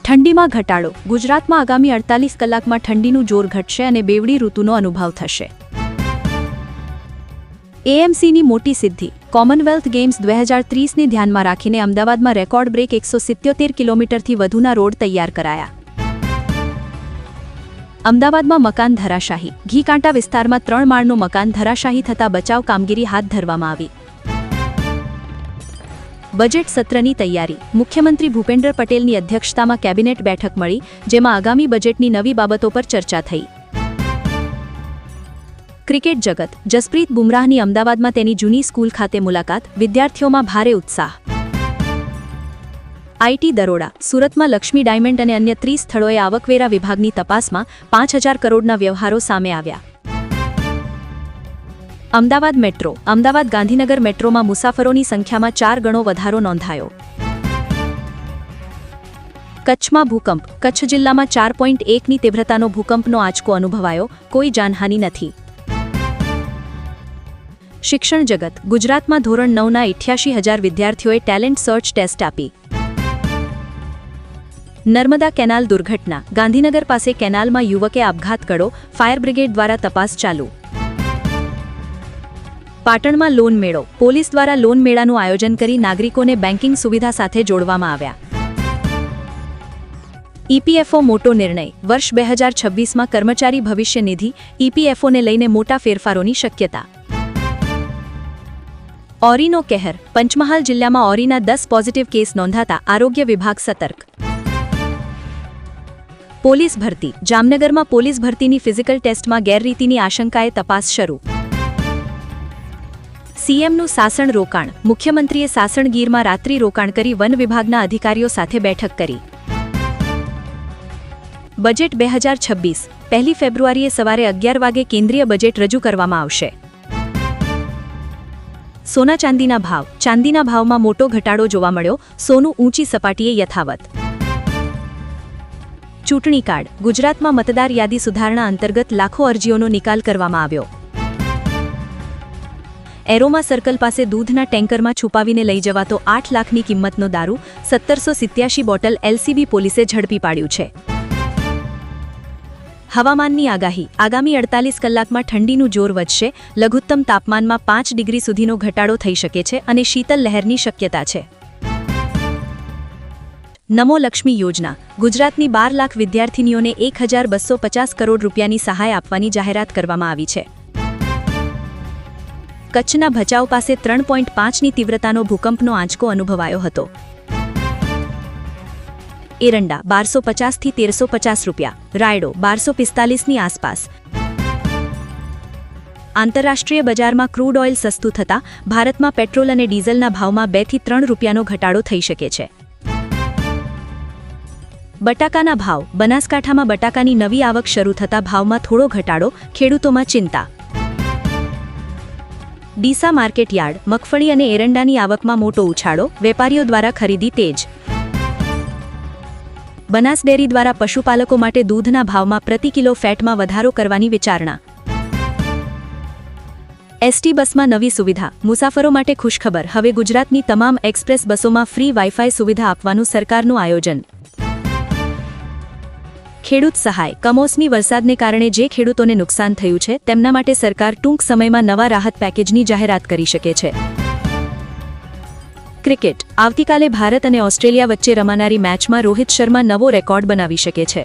ઠંડીમાં ઘટાડો. ગુજરાતમાં આગામી 48 કલાકમાં ઠંડીનું જોર ઘટશે અને બેવડી ઋતુનો અનુભવ થશે. એએમસીની મોટી સિદ્ધિ. કોમનવેલ્થ ગેમ્સ 2030ને ધ્યાનમાં રાખીને અમદાવાદમાં રેકોર્ડ બ્રેક 177 કિલોમીટરથી વધુના રોડ તૈયાર કરાયા. અમદાવાદમાં મકાન ધરાશાયી. ઘીકાંટા વિસ્તારમાં 3 માળનું મકાન ધરાશાયી થતાં બચાવ કામગીરી હાથ ધરવામાં આવી. બજેટ સત્રની તૈયારી. મુખ્યમંત્રી ભૂપેન્દ્ર પટેલની અધ્યક્ષતામાં કેબિનેટ બેઠક મળી, જેમાં આગામી બજેટની નવી બાબતો પર ચર્ચા થઈ. ક્રિકેટ જગત. જસપ્રીત બુમરાહની અમદાવાદમાં તેની જૂની સ્કૂલ ખાતે મુલાકાત. વિદ્યાર્થીઓમાં ભારે ઉત્સાહ. આઈટી દરોડા. સુરતમાં લક્ષ્મી ડાયમંડ અને અન્ય 30 સ્થળોએ આવકવેરા વિભાગની તપાસમાં 5000 કરોડના વ્યવહારો સામે આવ્યા. અમદાવાદ મેટ્રો. અમદાવાદ ગાંધીનગર મેટ્રોમાં મુસાફરોની સંખ્યામાં 4 ગણો વધારો નોંધાયો. કચ્છમાં ભૂકંપ. કચ્છ જિલ્લામાં 4.1ની તીવ્રતાનો ભૂકંપનો આંચકો અનુભવાયો. કોઈ જાનહાનિ નથી. શિક્ષણ જગત. ગુજરાતમાં ધોરણ 9ના 88,000 વિદ્યાર્થીઓએ ટેલેન્ટ સર્ચ ટેસ્ટ આપી. નર્મદા કેનાલ દુર્ઘટના. ગાંધીનગર પાસે કેનાલમાં યુવકે આપઘાત કર્યો. ફાયર બ્રિગેડ દ્વારા તપાસ ચાલુ. પાટણમાં લોન મેળો. પોલીસ દ્વારા લોન મેળાનું આયોજન કરી નાગરિકોને બેન્કિંગ સુવિધા સાથે જોડવામાં આવ્યા. ઈપીએફઓ મોટો નિર્ણય. વર્ષ 2026માં કર્મચારી ભવિષ્ય નિધિ ઈપીએફઓને લઈને મોટા ફેરફારોની શક્યતા. ઓરીનો કહેર. પંચમહાલ જિલ્લામાં ઓરીના 10 પોઝિટિવ કેસ નોંધાતા આરોગ્ય વિભાગ સતર્ક. પોલીસ ભરતી. જામનગરમાં પોલીસ ભરતીની ફિઝિકલ ટેસ્ટમાં ગેરરીતિની આશંકાએ તપાસ શરૂ. સીએમનું સાસણ રોકાણ. મુખ્યમંત્રીએ સાસણ ગીરમાં રાત્રિ રોકાણ કરી વન વિભાગના અધિકારીઓ સાથે બેઠક કરી. બજેટ 2026. 1 ફેબ્રુઆરીએ સવારે 11 વાગે કેન્દ્રીય બજેટ રજૂ કરવામાં આવશે. સોના ચાંદીના ભાવ. ચાંદીના ભાવમાં મોટો ઘટાડો જોવા મળ્યો. સોનું ઊંચી સપાટીએ યથાવત. ચૂંટણી કાર્ડ. ગુજરાતમાં મતદાર યાદી સુધારણા અંતર્ગત લાખો અરજીઓનો નિકાલ કરવામાં આવ્યો. એરોમા સર્કલ પાસે દૂધના ટેન્કરમાં છુપાવીને લઈ જવાતો 8 લાખની કિંમતનો દારૂ. 1787 બોટલ એલસીબી પોલીસે ઝડપી પાડ્યું છે. હવામાનની આગાહી. આગામી 48 કલાકમાં ઠંડીનું જોર વધશે. લઘુત્તમ તાપમાનમાં 5 ડિગ્રી સુધીનો ઘટાડો થઈ શકે છે અને શીતલ લહેરની શક્યતા છે. નમો લક્ષ્મી યોજના. ગુજરાતની 12 લાખ વિદ્યાર્થીનીઓને 1250 કરોડ રૂપિયાની સહાય આપવાની જાહેરાત કરવામાં આવી છે. કચ્છના ભચાઉ પાસે 3.5ની તીવ્રતાનો ભૂકંપનો આંચકો અનુભવાયો હતો. એરંડા 1250થી 1350 રૂપિયા. રાયડો 1245ની આસપાસ. આંતરરાષ્ટ્રીય બજારમાં ક્રૂડ ઓઇલ સસ્તું થતાં ભારતમાં પેટ્રોલ અને ડીઝલના ભાવમાં 2 થી 3 રૂપિયાનો ઘટાડો થઈ શકે છે. બટાકાના ભાવ. બનાસકાંઠામાં બટાકાની નવી આવક શરૂ થતાં ભાવમાં થોડો ઘટાડો. ખેડૂતોમાં ચિંતા. Deesa market yard. મગફળી અને એરંડાની આવકમાં મોટો ઉછાળો. વેપારીઓ દ્વારા ખરીદી તેજ. બનાસ ડેરી દ્વારા પશુપાલકો માટે દૂધના ભાવમાં પ્રતિ કિલો ફેટમાં વધારો કરવાની વિચારણા. એસટી બસમાં નવી સુવિધા. મુસાફરો માટે ખુશખબર. હવે ગુજરાતની તમામ એક્સપ્રેસ બસોમાં ફ્રી વાઇફાઈ સુવિધા આપવાનું સરકારનું આયોજન. ખેડૂત સહાય. કમોસમી વરસાદને કારણે જે ખેડૂતોને નુકસાન થયું છે તેમના માટે સરકાર ટૂંક સમયમાં નવા રાહત પેકેજની જાહેરાત કરી શકે છે. ક્રિકેટ. આવતીકાલે ભારત અને ઓસ્ટ્રેલિયા વચ્ચે રમાનારી મેચમાં રોહિત શર્મા નવો રેકોર્ડ બનાવી શકે છે.